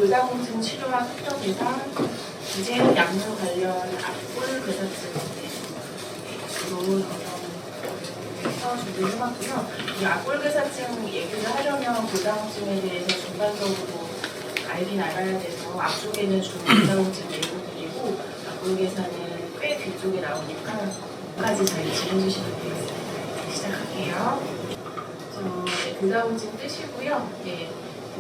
골다공증 치료와 특정 대상, 이제는 약물 관련 악골 괴사증 주로 해서 준비를 해봤고요. 이 악골 괴사증 얘기를 하려면 골다공증에 대해서 전반적으로 알긴 알아야 돼서 앞쪽에는 주로 골다공증 내용들이고 악골 괴사는 꽤 뒤쪽에 나오니까 끝까지 잘 지켜주시면 되겠습니다. 시작할게요. 골다공증 뜻이고요.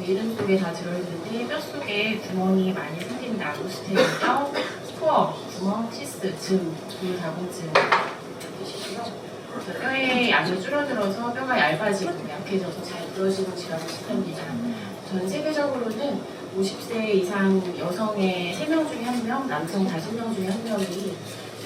이름 속에 다 들어있는데 뼈 속에 구멍이 많이 생긴다. 오스테이터, 스포어, 구멍, 시스, 즘, 골다공증 뜻이고요. 뼈의 양이 줄어들어서 뼈가 얇아지고 약해져서 잘 부러지는 질환을 뜻합니다. 전 세계적으로는 50세 이상 여성의 3명 중에 1명, 남성 50명 중에 1명이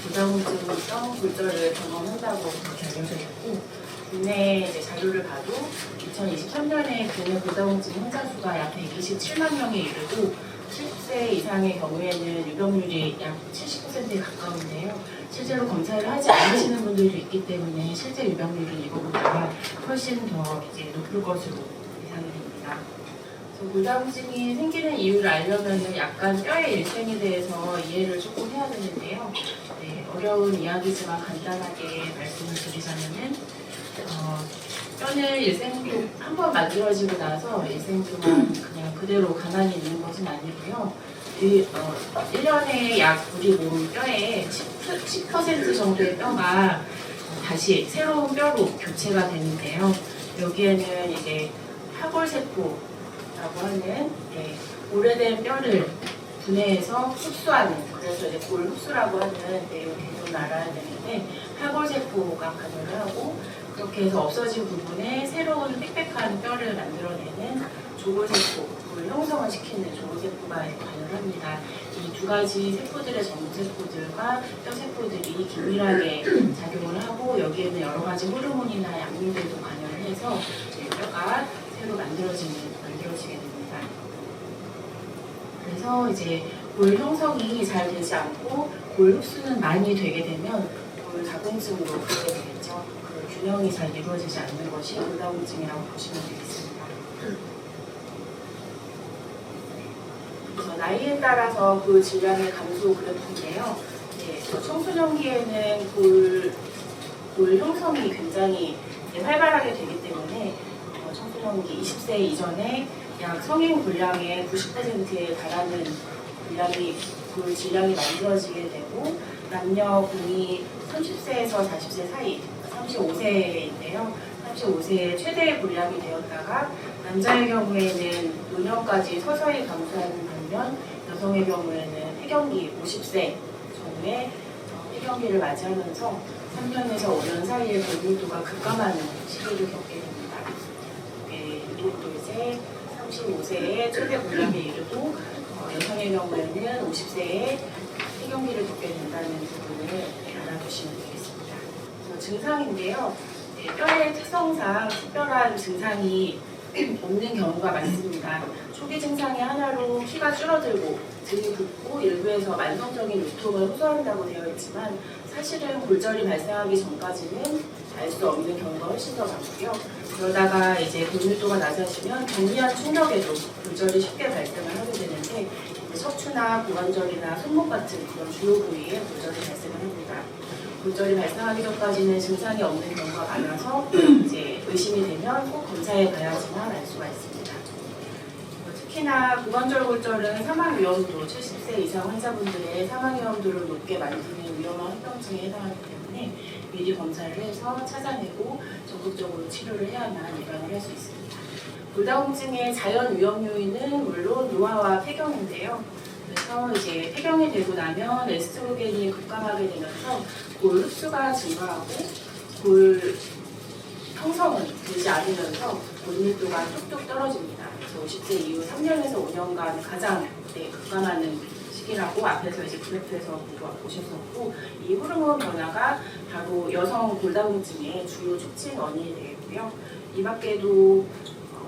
골다공증성 골절을 경험한다고 그렇게 알려져 있고, 국내 자료를 봐도 2023년에 국내 골다공증 환자 수가 약 127만 명에 이르고 70세 이상의 경우에는 유병률이 약 70%에 가까운데요. 실제로 검사를 하지 않으시는 분들도 있기 때문에 실제 유병률은 이거보다 훨씬 더 높을 것으로 예상이 됩니다. 골다공증이 생기는 이유를 알려면 약간 뼈의 일생에 대해서 이해를 조금 해야 되는데요. 어려운 이야기지만 간단하게 말씀을 드리자면은 뼈는 일생 한번 만들어지고 나서 일생 동안 그냥 그대로 가만히 있는 것은 아니고요. 1년에 약 우리 몸 뼈의 10% 정도의 뼈가 다시 새로운 뼈로 교체가 되는데요. 여기에는 이제 파골세포라고 하는 오래된 뼈를 분해해서 흡수하는, 그래서 이제 골 흡수라고 하는 내용을 알아야 되는데, 파골세포가 관여를 하고 그렇게 해서 없어진 부분에 새로운 빽빽한 뼈를 만들어내는 조골세포, 골 형성을 시키는 조골세포가 관여를 합니다. 이 두 가지 세포들의 전세포들과 뼈세포들이 긴밀하게 작용을 하고, 여기에는 여러 가지 호르몬이나 약물들도 관여를 해서 뼈가 새로 만들어지게 됩니다. 그래서 이제 골 형성이 잘 되지 않고 골 흡수는 많이 되게 되면 골다공증으로 가게 되겠죠. 그 균형이 잘 이루어지지 않는 것이 골다공증이라고 보시면 되겠습니다. 그래서 나이에 따라서 골 질량의 감소 그래프인데요. 청소년기에는 골 형성이 굉장히 활발하게 되기 때문에 청소년기 20세 이전에 약 성인 골량의 90%에 달하는 골 질량이 만들어지게 되고, 남녀 공이 30세에서 40세 사이, 35세인데요. 35세에 최대의 골량이 되었다가 남자의 경우에는 노년까지 서서히 감소하는 반면, 여성의 경우에는 폐경기 50세 전후에 폐경기를 맞이하면서 3년에서 5년 사이에 골밀도가 급감하는 시기를 겪게 됩니다. 이것도 이제 35세에 최대 골량에 이르고 여성의 경우에는 50세에 폐경기를 겪게 된다는 부분을 알아두시면 되겠습니다. 증상인데요. 뼈의 특성상 특별한 증상이 없는 경우가 많습니다. 초기 증상의 하나로 키가 줄어들고 등이 붓고 일부에서 만성적인 요통을 호소한다고 되어 있지만, 사실은 골절이 발생하기 전까지는 알 수 없는 경우가 훨씬 더 많고요. 그러다가 이제 골밀도가 낮아지면 경미한 충격에도 골절이 쉽게 발생을 하게 되는데, 척추나 고관절이나 손목 같은 그런 주요 부위에 골절이 발생을 합니다. 골절이 발생하기 전까지는 증상이 없는 경우가 많아서 이제 의심이 되면 꼭 검사해 봐야지만 알 수가 있습니다. 특히나 고관절 골절은 사망 위험도 70세 이상 환자분들의 사망 위험도를 높게 만드는 위험한 합병증에 해당하기 때문에 미리 검사를 해서 찾아내고 적극적으로 치료를 해야만 예방을 할 수 있습니다. 골다공증의 자연 위험 요인은 물론 노화와 폐경인데요. 그래서 이제 폐경이 되고 나면 에스트로겐이 급감하게 되면서 골 흡수가 증가하고 골 형성은 되지 않으면서 골밀도가 뚝뚝 떨어집니다. 그래서 50세 이후 3년에서 5년간 가장 급감하는 시기라고 앞에서 이제 그래프에서 보셨었고, 이 호르몬 변화가 바로 여성 골다공증의 주요 촉진 원인이 되겠고요. 이 밖에도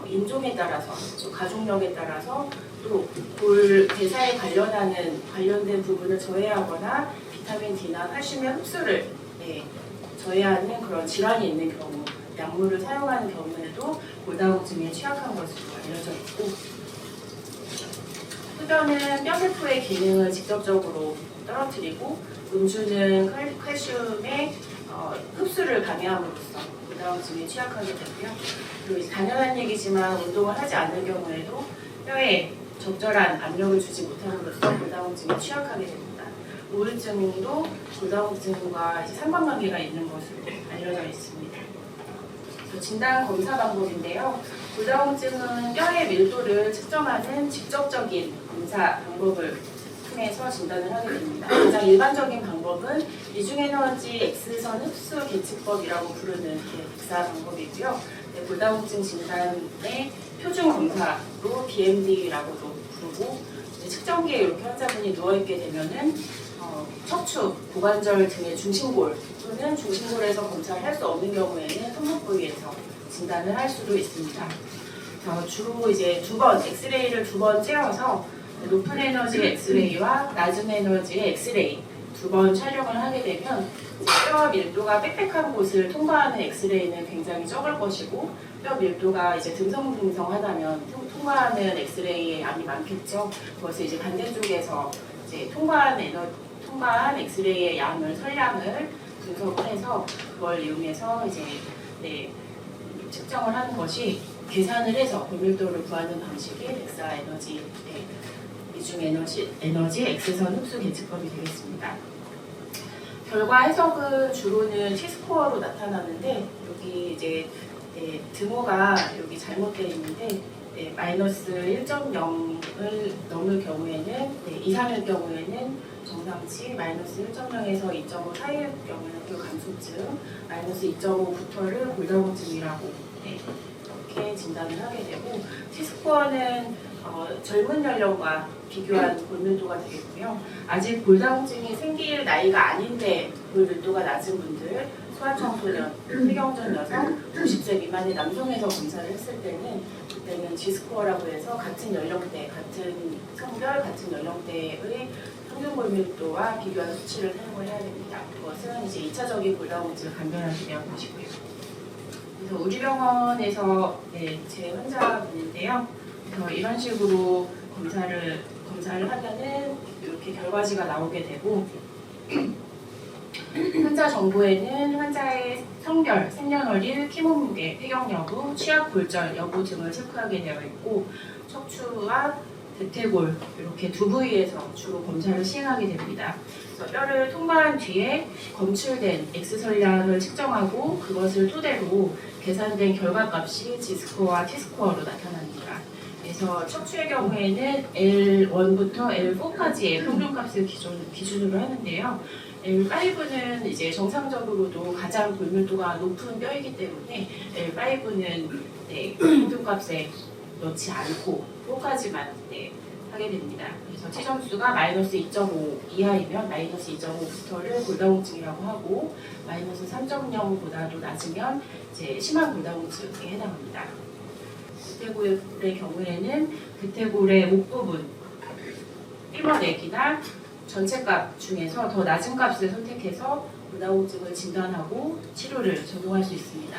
인종에 따라서, 가족력에 따라서 또 골 대사에 관련된 부분을 저해하거나 비타민 D나 칼슘의 흡수를 저해하는 그런 질환이 있는 경우, 약물을 사용하는 경우에도 골다공증에 취약한 것으로 알려져 있고, 흡연은 뼈세포의 기능을 직접적으로 떨어뜨리고 음주는 칼슘의 흡수를 방해함으로써 골다공증에 취약하게 되고요. 그리고 이제 당연한 얘기지만 운동을 하지 않는 경우에도 뼈에 적절한 압력을 주지 못함으로써 골다공증에 취약하게 됩니다. 우울증도 골다공증과 이제 상관관계가 있는 것으로 알려져 있습니다. 진단 검사 방법인데요. 골다공증은 뼈의 밀도를 측정하는 직접적인 검사 방법을 통해서 진단을 하게 됩니다. 가장 일반적인 방법은 이중에너지 X선 흡수 계측법이라고 부르는 객사 방법이고요. 골다공증 진단의 표준 검사로 BMD라고도 부르고, 측정기에 이렇게 환자분이 누워있게 되면은 척추, 고관절 등의 중심골 또는 중심골에서 검사를 할 수 없는 경우에는 손목 부위에서 진단을 할 수도 있습니다. 주로 이제 엑스레이를 두 번 찍어서 높은 에너지 엑스레이와 낮은 에너지 엑스레이 두 번 촬영을 하게 되면 뼈 밀도가 빽빽한 곳을 통과하는 엑스레이는 굉장히 적을 것이고, 뼈 밀도가 이제 듬성듬성하다면 통과하는 엑스레이의 양이 많겠죠. 그것을 이제 반대쪽에서 이제 통과한 엑스레이의 양을 선량을 분석을 해서 그걸 이용해서 이제 측정을 하는 것이, 계산을 해서 골밀도를 구하는 방식이 엑사 에너지 이중 에너지 X선 흡수 계측법이 되겠습니다. 결과 해석은 주로는 T스코어로 나타나는데, 여기 이제 등호가 여기 잘못되어 있는데 마이너스 1.0을 넘을 경우에는, 이상일 경우에는 정상치, 마이너스 1.0에서 2.5 사이일 경우에는 그 감소증, 마이너스 2.5부터를 골다공증이라고 이렇게 진단을 하게 되고, T스코어는 젊은 연령과 비교한 골밀도가 되겠고요. 아직 골다공증이 생길 나이가 아닌데 골밀도가 낮은 분들, 소아청소년, 폐경전 여성, 50세 미만의 남성에서 검사를 했을 때는, 그때는 G스코어라고 해서 같은 연령대, 같은 성별, 같은 연령대의 평균 골밀도와 비교한 수치를 사용을 해야 됩니다. 그것은 이제 2차적인 골다공증을 간별하기 위한 것이고요. 그래서 우리 병원에서 제 환자분인데요. 그래서 이런 식으로 검사를 하면은 이렇게 결과지가 나오게 되고, 환자 정보에는 환자의 성별, 생년월일, 키 몸무게, 폐경 여부, 취약 골절 여부 등을 체크하게 되어 있고, 척추와 대퇴골 이렇게 두 부위에서 주로 검사를 시행하게 됩니다. 그래서 뼈를 통과한 뒤에 검출된 X선량을 측정하고 그것을 토대로 계산된 결과값이 G스코어와 T스코어로 나타납니다. 그래서 척추의 경우에는 L1부터 L4까지의 평균값을 기준으로 하는데요. L5는 이제 정상적으로도 가장 골밀도가 높은 뼈이기 때문에 L5는 평균값에 넣지 않고 4까지만 하게 됩니다. 그래서 T점수가 마이너스 2.5 이하이면 마이너스 2.5부터를 골다공증이라고 하고, 마이너스 3.0보다도 낮으면 이제 심한 골다공증에 해당합니다. 대퇴골의 경우에는 대퇴골의 목 부분, 피머넥이나 전체값 중에서 더 낮은 값을 선택해서 골다공증을 진단하고 치료를 적용할 수 있습니다.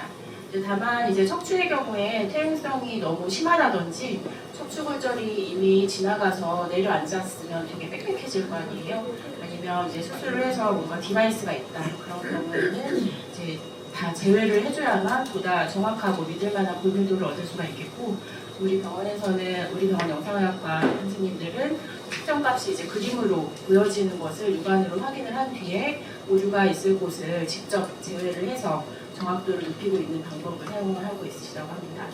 다만 이제 척추의 경우에 퇴행성이 너무 심하다든지 척추골절이 이미 지나가서 내려앉았으면 되게 빽빽해질 거 아니에요. 아니면 이제 수술을 해서 뭔가 디바이스가 있다, 그런 경우에는 이제 다 제외를 해줘야만 보다 정확하고 믿을만한 골밀도를 얻을 수가 있겠고, 우리 병원 영상의학과 선생님들은 측정값이 이제 그림으로 보여지는 것을 육안으로 확인을 한 뒤에 오류가 있을 곳을 직접 제외를 해서 정확도를 높이고 있는 방법을 사용을 하고 있으시다고 합니다.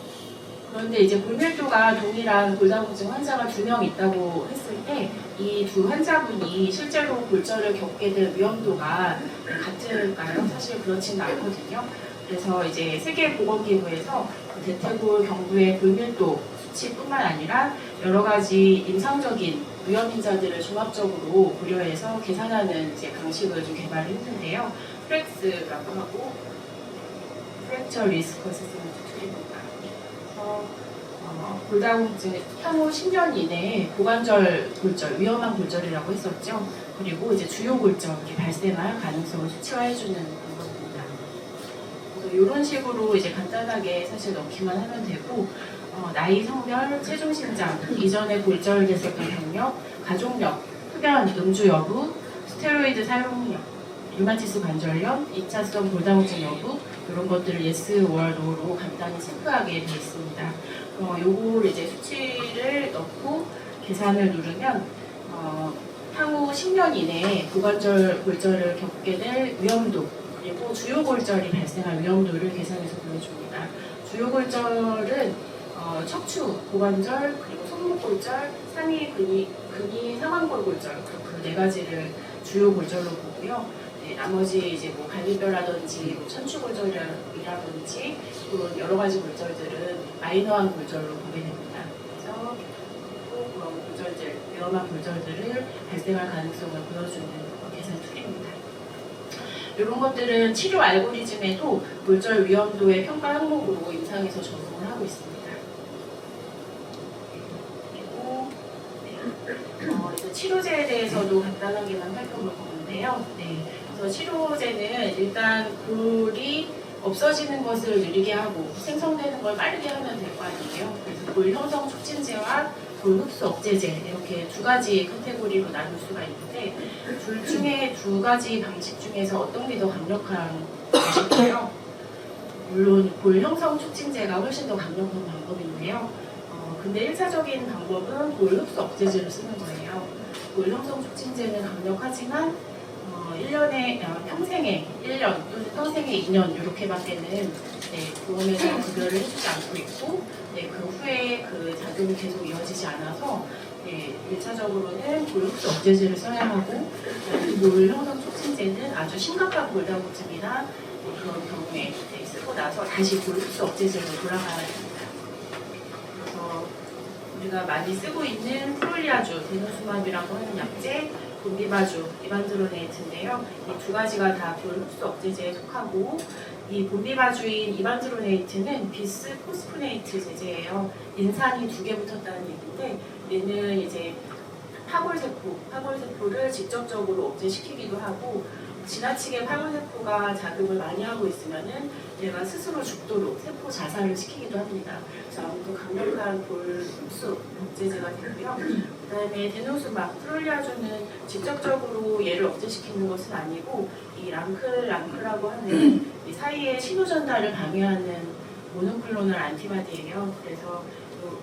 그런데 이제 골밀도가 동일한 골다공증 환자가 2명 있다고 했을 때 이 두 환자분이 실제로 골절을 겪게 될 위험도가 같을까요? 사실 그렇지는 않거든요. 그래서 이제 세계보건기구에서 대퇴골 경부의 골밀도 수치뿐만 아니라 여러 가지 임상적인 위험인자들을 종합적으로 고려해서 계산하는 이제 방식을 좀 개발을 했는데요. 프렉스라고 하고, 프랙처 리스크 어세스먼트 툴입니다. 그래서 골다공증 향후 10년 이내에 고관절 골절, 위험한 골절이라고 했었죠. 그리고 이제 주요 골절이 발생할 가능성을 수치화해주는 방법입니다. 그래서 이런 식으로 이제 간단하게 사실 넣기만 하면 되고, 나이, 성별, 체중 신장, 이전의 골절 개색과 경력, 가족력, 흡연, 음주 여부, 스테로이드 사용력, 류마티스 관절염, 2차성 골다공증 여부 이런 것들을 yes, or, no로 간단히 체크하게 되어 있습니다. 요거를 이제 수치를 넣고 계산을 누르면 향후 10년 이내에 고관절 골절을 겪게 될 위험도 그리고 주요 골절이 발생할 위험도를 계산해서 보여줍니다. 주요 골절은 척추, 고관절, 그리고 손목 골절, 상위 근위 상완골 골절 그 네 가지를 주요 골절로 보고요. 네, 나머지 이제 뭐 갈비뼈라든지 뭐 천추골절이라든지 그런 여러 가지 골절들은 마이너한 골절로 보게 됩니다. 그래서 또 그런 골절들, 위험한 골절들을 발생할 가능성을 보여주는 계산 툴입니다. 이런 것들은 치료 알고리즘에도 골절 위험도의 평가 항목으로 임상에서 적용을 하고 있습니다. 그리고 이제 치료제에 대해서도 간단하게만 살펴볼 건데요. 네, 그래서 치료제는 일단 골이 없어지는 것을 느리게 하고 생성되는 걸 빠르게 하면 될 거 아니에요. 그래서 골 형성 촉진제와 골 흡수 억제제 이렇게 두 가지 카테고리로 나눌 수가 있는데 둘 중에 두 가지 방식 중에서 어떤 게 더 강력한 것일까요? 물론 골 형성 촉진제가 훨씬 더 강력한 방법인데요. 근데 1차적인 방법은 골 흡수 억제제를 쓰는 거예요. 골 형성 촉진제는 강력하지만 1년에 평생에 1년 또는 평생에 2년 이렇게밖에는 보험에서 급여를 해주지 않고 있고 그 후에 그 작용이 계속 이어지지 않아서 1차적으로는 골 흡수 억제제를 써야 하고 골 형성 촉진제는 아주 심각한 골다공증이나 그런 경우에 쓰고 나서 다시 골 흡수 억제제로 돌아가야 됩니다. 그래서 우리가 많이 쓰고 있는 프롤리아주, 데노수맙이라고 하는 약제, 봄비바주, 이반드로네이트인데요. 이 두 가지가 다 골 흡수 억제제에 속하고 이 봄비바주인 이반드로네이트는 비스포스포네이트 제제예요. 인산이 2개 붙었다는 얘기인데 얘는 이제 파골세포를 직접적으로 억제시키기도 하고 지나치게 파골세포가 작용을 많이 하고 있으면은 얘가 스스로 죽도록 세포 자살을 시키기도 합니다. 그래서 아무튼 강력한 골 흡수 억제제가 되고요. 그 다음에 데노수맙, 프롤리아주는 직접적으로 얘를 억제시키는 것은 아니고 이 랑클라고 하는 이 사이에 신호 전달을 방해하는 모노클로널 안티바디예요. 그래서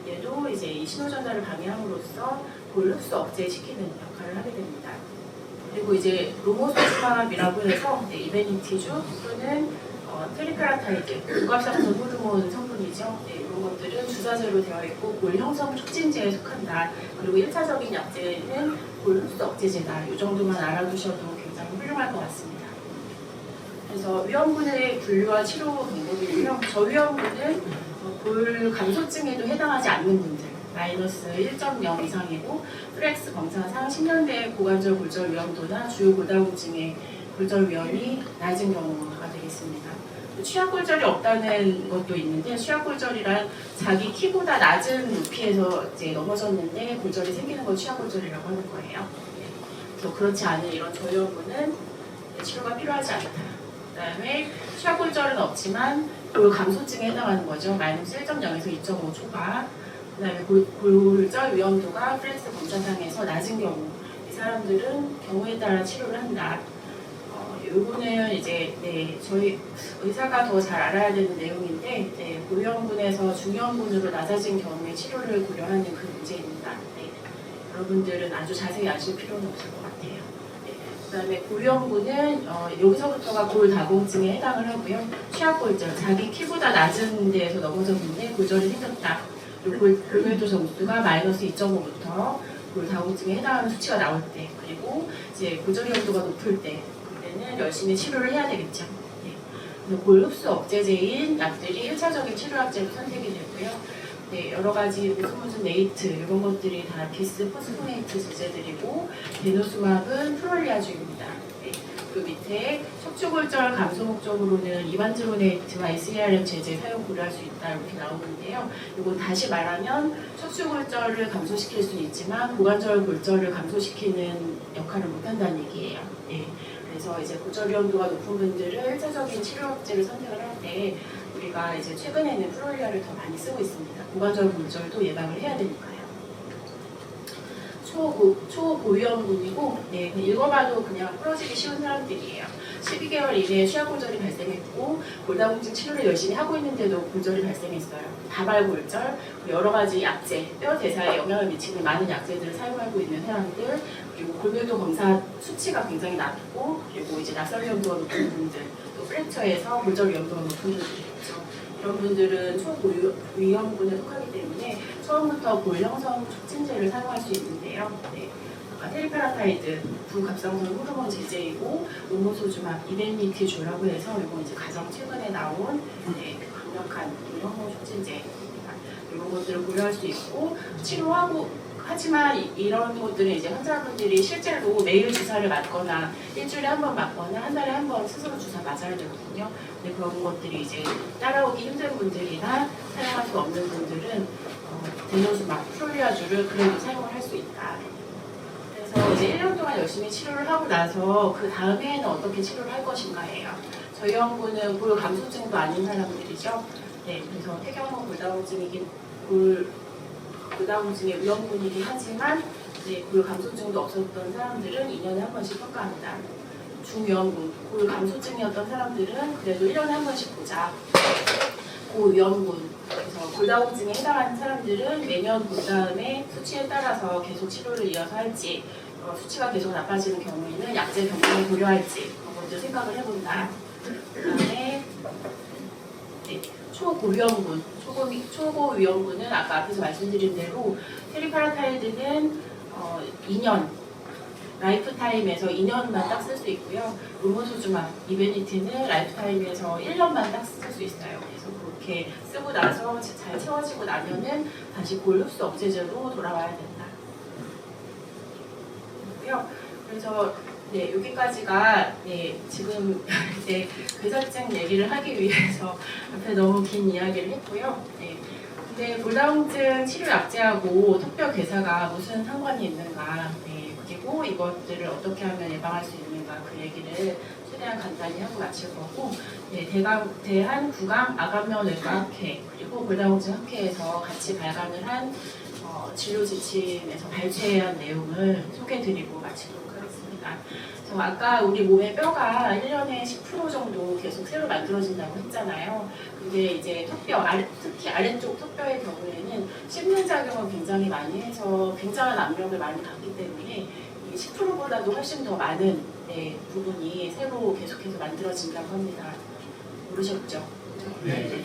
얘도 이제 이 신호 전달을 방해함으로써 골 흡수 억제시키는 역할을 하게 됩니다. 그리고 이제 로모소수맙이라고 해서 이베니티주 또는 트리카라타이드, 고갑산소 호르몬 성분이죠. 이런 것들은 주사제로 되어 있고 골 형성 촉진제에 속한다. 그리고 1차적인 약제는 골 흡수 억제제다. 이 정도만 알아두셔도 굉장히 훌륭할 것 같습니다. 그래서 위험군의 분류와 치료 방법이고요. 저위험군은 골 감소증에도 해당하지 않는 분들, 마이너스 1.0 이상이고 프렉스 검사상 10년대 고관절 골절 위험도나 주요 골다공증의 골절 위험이 낮은 경우가 되겠습니다. 취약골절이 없다는 것도 있는데 취약골절이란 자기 키보다 낮은 높이에서 이제 넘어졌는데 골절이 생기는 걸 취약골절이라고 하는 거예요. 그래서 그렇지 않은 이런 저위험군은 치료가 필요하지 않다. 그 다음에 취약골절은 없지만 골 감소증에 해당하는 거죠. 마이너스 1.0에서 2.5 초과. 그 다음에 골절 위험도가 프렉스 검사상에서 낮은 경우 이 사람들은 경우에 따라 치료를 한다. 요거는 이제 저희 의사가 더 잘 알아야 되는 내용인데 고위험군에서 중위험군으로 낮아진 경우에 치료를 고려하는 그 문제입니다. 여러분들은 아주 자세히 아실 필요는 없을 것 같아요. 그 다음에 고위험군은 여기서부터가 골다공증에 해당을 하고요. 취약골절, 자기 키보다 낮은 데에서 넘어졌는데 골절이 생겼다. 골밀도 점수가 마이너스 2.5부터 골다공증에 해당하는 수치가 나올 때, 그리고 이제 골절 위험도가 높을 때, 그때는 열심히 치료를 해야 되겠죠. 골 흡수 억제제인 약들이 1차적인 치료약제로 선택이 되고요. 여러 가지 무슨 네이트 이런 것들이 다 비스포스포네이트 제제들이고 데노수맙은 프롤리아주입니다. 그 밑에 척추골절 감소 목적으로는 이반드로네이트와 SERM 제제 사용 고려할 수 있다 이렇게 나오는데요. 이건 다시 말하면 척추골절을 감소시킬 수는 있지만 고관절 골절을 감소시키는 역할을 못한다는 얘기예요. 그래서 이제 골절 위험도가 높은 분들을 1차적인 치료약제를 선택을 할 때 우리가 이제 최근에는 프로릴리아를 더 많이 쓰고 있습니다. 고관절 골절도 예방을 해야 되니까요. 초고위험군이고, 네, 읽어봐도 그냥 부러지기 쉬운 사람들이에요. 12개월 이내에 취약골절이 발생했고, 골다공증 치료를 열심히 하고 있는데도 골절이 발생했어요. 다발골절, 여러 가지 약제, 뼈 대사에 영향을 미치는 많은 약제들을 사용하고 있는 사람들, 그리고 골밀도 검사 수치가 굉장히 낮고, 그리고 이제 낙설 위험도가 높은 분들, 또 프랙처에서 골절 위험도가 높은 분들이 있죠. 이런 분들은 초고위험군에 속하기 때문에 처음부터 골형성 촉진제를 사용할 수 있는데요. 네. 테리파라타이드, 부갑상선 호르몬 제제이고 오모소주맙, 이벤미티주라고 해서 이건 이제 가장 최근에 나온 네, 강력한 골형성 촉진제입니다. 이런 것들을 고려할 수 있고 치료하고 하지만 이런 것들은 이제 환자분들이 실제로 매일 주사를 맞거나 일주일에 한 번 맞거나 한 달에 한 번 스스로 주사 맞아야 되거든요. 근데 그런 것들이 이제 따라오기 힘든 분들이나 사용할 수 없는 분들은 데노스막, 프롤리아주를 그래도 사용을 할 수 있다. 그래서 이제 1년 동안 열심히 치료를 하고 나서 그 다음에는 어떻게 치료를 할 것인가예요. 저희 연구는 골 감소증도 아닌 사람들이죠. 네, 그래서 폐경후 골다공증의 위험군이긴 하지만 이제 골 감소증도 없었던 사람들은 2년에 한 번씩 평가합니다. 중위험군, 골 감소증이었던 사람들은 그래도 1년에 한 번씩 보자. 고위험군, 그래서 골다공증에 해당하는 사람들은 매년 본 다음에 수치에 따라서 계속 치료를 이어서 할지, 수치가 계속 나빠지는 경우에는 약제 변경을 고려할지 먼저 생각을 해본다. 그다음에 네, 초고위험군, 초고위험군은 아까 앞에서 말씀드린 대로 테리파라타이드는 2년, 라이프타임에서 2년만 딱 쓸 수 있고요. 오모소주맙, 이베니티는 라이프타임에서 1년만 딱 쓸 수 있어요. 그래서 그렇게 쓰고 나서 잘 채워지고 나면은 다시 골 흡수 억제제로 돌아와야 된다. 그래서 네, 여기까지가 네, 지금 이제 괴사증 얘기를 하기 위해서 앞에 너무 긴 이야기를 했고요. 네, 근데 골다공증 치료 약제하고 턱뼈 괴사가 무슨 상관이 있는가, 네, 그리고 이것들을 어떻게 하면 예방할 수 있는가 그 얘기를 최대한 간단히 하고 마칠 거고, 네, 대한 구강 아간면외과학회 그리고 골다공증 학회에서 같이 발간을 한 진료 지침에서 발췌한 내용을 소개해드리고 마치도록 하겠습니다. 아까 우리 몸의 뼈가 1년에 10% 정도 계속 새로 만들어진다고 했잖아요. 근데 이제 턱뼈, 특히 아래쪽 턱뼈의 경우에는 심근작용을 굉장히 많이 해서 굉장한 압력을 많이 받기 때문에 10%보다도 훨씬 더 많은 네, 부분이 새로 계속해서 만들어진다고 합니다. 모르셨죠? 네.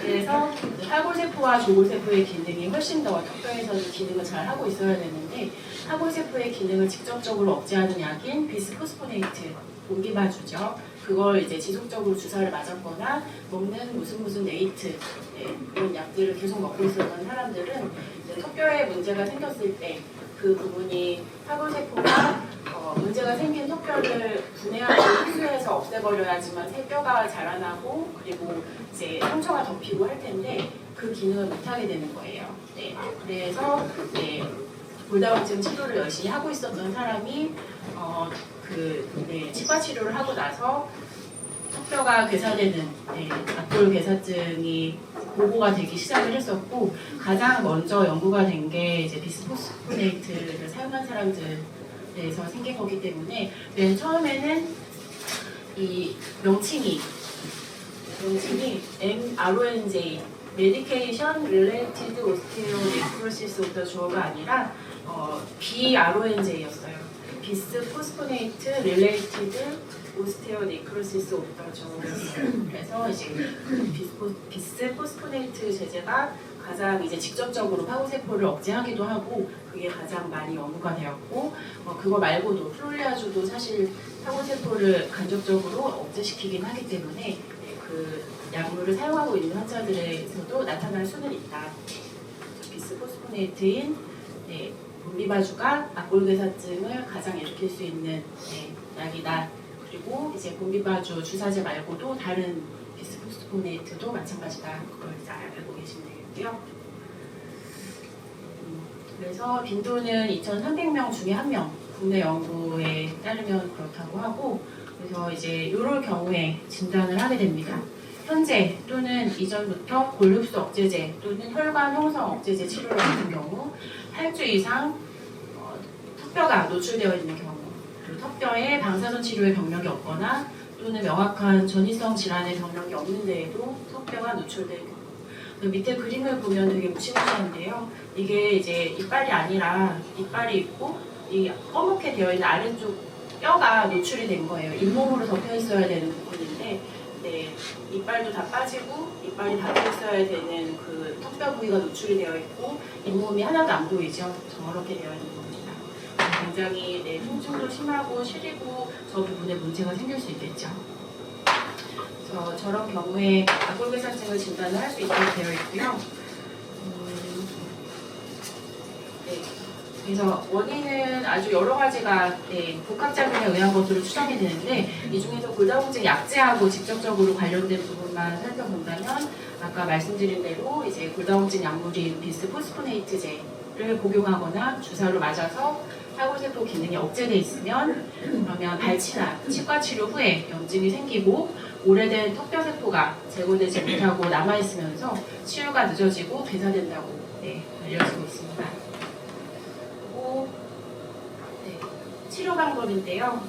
그래서 하골세포와 조골세포의 기능이 훨씬 더 턱뼈에서도 기능을 잘 하고 있어야 되는데 하골세포의 기능을 직접적으로 억제하는 약인 비스포스포네이트, 곰비바주죠. 그걸 이제 지속적으로 주사를 맞았거나 먹는 무슨 네이트 네, 이런 약들을 계속 먹고 있었던 사람들은 이제 턱뼈에 문제가 생겼을 때 그 부분이 하골세포가 문제가 생긴 턱뼈를 분해하고 흡수해서 없애버려야지만 새 뼈가 자라나고 그리고 이제 상처가 덮이고 할 텐데 그 기능을 못하게 되는 거예요. 네, 그래서 네, 골다공증 치료를 열심히 하고 있었던 사람이 네, 치과 치료를 하고 나서 턱뼈가 괴사되는 네, 앞골 괴사증이 보고가 되기 시작을 했었고 가장 먼저 연구가 된 게 이제 비스포스포네이트를 사용한 사람들에서 생긴 거기 때문에 맨 처음에는 이 명칭이 MRONJ Medication Related Osteonecrosis of the Jaw가 아니라 BRONJ였어요. 비스포스포네이트 Related 오스테오네크로시스 오브 더 저였어요. 그래서 이제 비스포스포네이트 제제가 가장 이제 직접적으로 파고세포를 억제하기도 하고 그게 가장 많이 연구가 되었고 그거 말고도 프롤리아주도 사실 파고세포를 간접적으로 억제시키긴 하기 때문에 그 약물을 사용하고 있는 환자들에서도 나타날 수는 있다. 비스포스포네이트인 네, 곰비바주가 앞골괴사증을 가장 일으킬 수 있는 네, 약이다. 그리고 이제 곰비바주 주사제 말고도 다른 비스포스포네이트도 마찬가지다. 그걸 이제 알고 계시면 되겠고요. 그래서 빈도는 2,300명 중에 1명 국내 연구에 따르면 그렇다고 하고 그래서 이제 이럴 경우에 진단을 하게 됩니다. 현재 또는 이전부터 골흡수 억제제 또는 혈관 형성 억제제 치료를 받는 경우 8주 이상 턱뼈가 노출되어 있는 경우, 그리고 턱뼈에 방사선 치료의 병력이 없거나 또는 명확한 전이성 질환의 병력이 없는 데에도 턱뼈가 노출된 경우. 그 밑에 그림을 보면 되게 무시무시한데요. 이게 이제 이빨이 아니라 이빨이 있고 이 검게 되어 있는 아래쪽 뼈가 노출이 된 거예요. 잇몸으로 덮여 있어야 되는 부분인데, 네, 이빨도 다 빠지고 이빨이 닫혀 있어야 되는 그 턱뼈 부위가 노출이 되어 있고 잇몸이 하나도 안 보이죠. 저렇게 되어 있는 겁니다. 굉장히 네, 통증도 심하고 시리고 저 부분에 문제가 생길 수 있겠죠. 저런 경우에 악골괴사증을 진단을 할 수 있도록 되어 있고요. 네. 그래서 원인은 아주 여러 가지가 네, 복합작용에 의한 것으로 추정이 되는데, 이 중에서 골다공증 약제하고 직접적으로 관련된 부분만 살펴본다면 아까 말씀드린 대로 이제 골다공증 약물인 비스포스포네이트제를 복용하거나 주사로 맞아서 사골세포 기능이 억제돼 있으면, 그러면 발치나 치과 치료 후에 염증이 생기고 오래된 턱뼈세포가 제거되지 못하고 남아있으면서 치유가 늦어지고 되살된다고 네, 알려지고 있습니다. 그리고 네, 치료 방법인데요.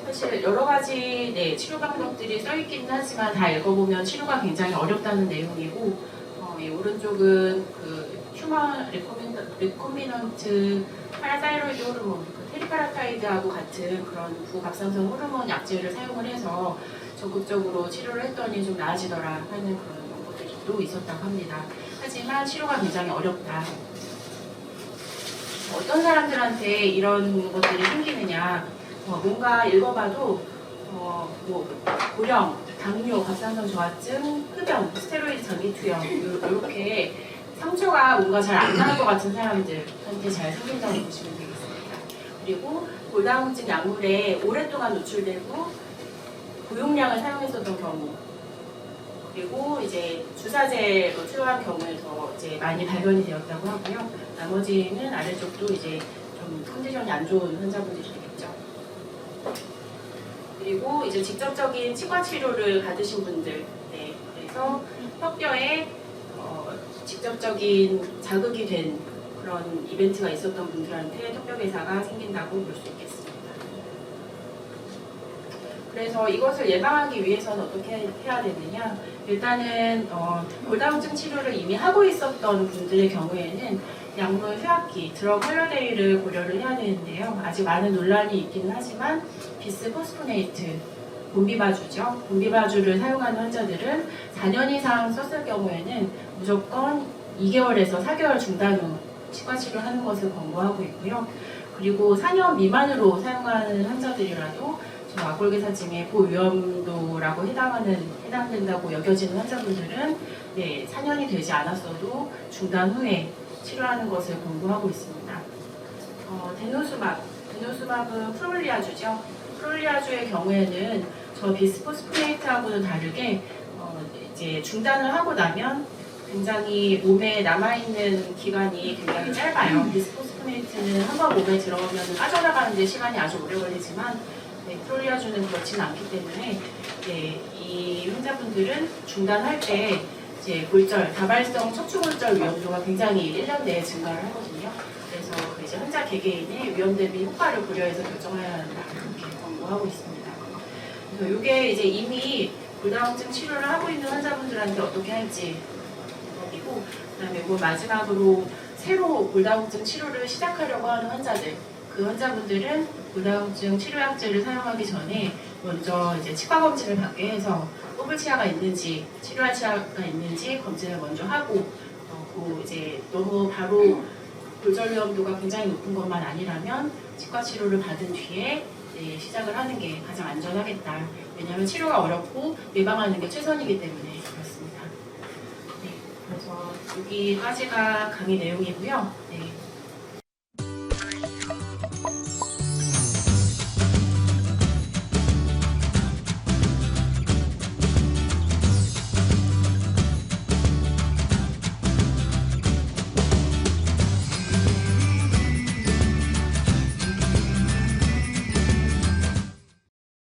사실 여러 가지 네, 치료 방법들이 써있기는 하지만 다 읽어보면 치료가 굉장히 어렵다는 내용이고, 이 오른쪽은 그 휴먼 리코미넌트 파라사이로이드 호르몬, 테리파라타이드하고 같은 그런 부갑상선 호르몬 약제를 사용을 해서 적극적으로 치료를 했더니 좀 나아지더라 하는 그런 연구들도 있었다고 합니다. 하지만 치료가 굉장히 어렵다. 어떤 사람들한테 이런 것들이 생기느냐, 뭔가 읽어봐도 뭐 고령, 당뇨, 갑상선 저하증, 흡연, 스테로이드 전이투여 이렇게 상처가 뭔가 잘 안 나는 것 같은 사람들한테 잘 생긴다고 보시면 되겠습니다. 그리고 골다공증 약물에 오랫동안 노출되고 고용량을 사용했었던 경우, 그리고 이제 주사제로 치료한 경우에 더 이제 많이 발견이 되었다고 하고요. 나머지는 아래쪽도 이제 좀 컨디션이 안 좋은 환자분들이 되겠죠. 그리고 이제 직접적인 치과 치료를 받으신 분들, 네, 그래서 턱뼈에 직접적인 자극이 된 그런 이벤트가 있었던 분들한테 턱뼈괴사가 생긴다고 볼 수 있겠습니다. 그래서 이것을 예방하기 위해서는 어떻게 해야 되느냐? 일단은 골다공증 치료를 이미 하고 있었던 분들의 경우에는 약물 휴학기, 드러그 홀러데이를 고려를 해야 되는데요. 아직 많은 논란이 있기는 하지만 비스포스포네이트, 곰비바주죠. 곰비바주를 사용하는 환자들은 4년 이상 썼을 경우에는 무조건 2개월에서 4개월 중단 후 치과 치료하는 것을 권고하고 있고요. 그리고 4년 미만으로 사용하는 환자들이라도 악골괴사증의 고위험도라고 해당된다고 여겨지는 환자분들은 네, 4년이 되지 않았어도 중단 후에 치료하는 것을 권고하고 있습니다. 데노수맙은 프롤리아주죠. 프롤리아주의 경우에는 저 비스포스포네이트하고는 다르게 이제 중단을 하고 나면 굉장히 몸에 남아있는 기간이 굉장히 짧아요. 비스포스포네이트는 한번 몸에 들어오면 빠져나가는데 시간이 아주 오래 걸리지만 네, 프롤리아주는 그렇지는 않기 때문에 네, 이 환자분들은 중단할 때 이제 골절, 다발성 척추골절 위험도가 굉장히 1년 내에 증가를 하거든요. 그래서 이제 환자 개개인의 위험 대비 효과를 고려해서 결정해야 한다 이렇게 권고하고 있습니다. 그래서 이게 이제 이미 골다공증 치료를 하고 있는 환자분들한테 어떻게 할지 이고, 그다음에 이거 마지막으로 새로 골다공증 치료를 시작하려고 하는 환자들, 그 환자분들은 골다공증 치료약제를 사용하기 전에 먼저 이제 치과 검진을 받게 해서 뽑을 치아가 있는지 치료할 치아가 있는지 검진을 먼저 하고, 이제 너무 바로 골절 위험도가 굉장히 높은 것만 아니라면 치과 치료를 받은 뒤에 시작을 하는 게 가장 안전하겠다. 왜냐하면 치료가 어렵고 예방하는 게 최선이기 때문에 그렇습니다. 네, 그래서 여기까지가 강의 내용이고요. 네.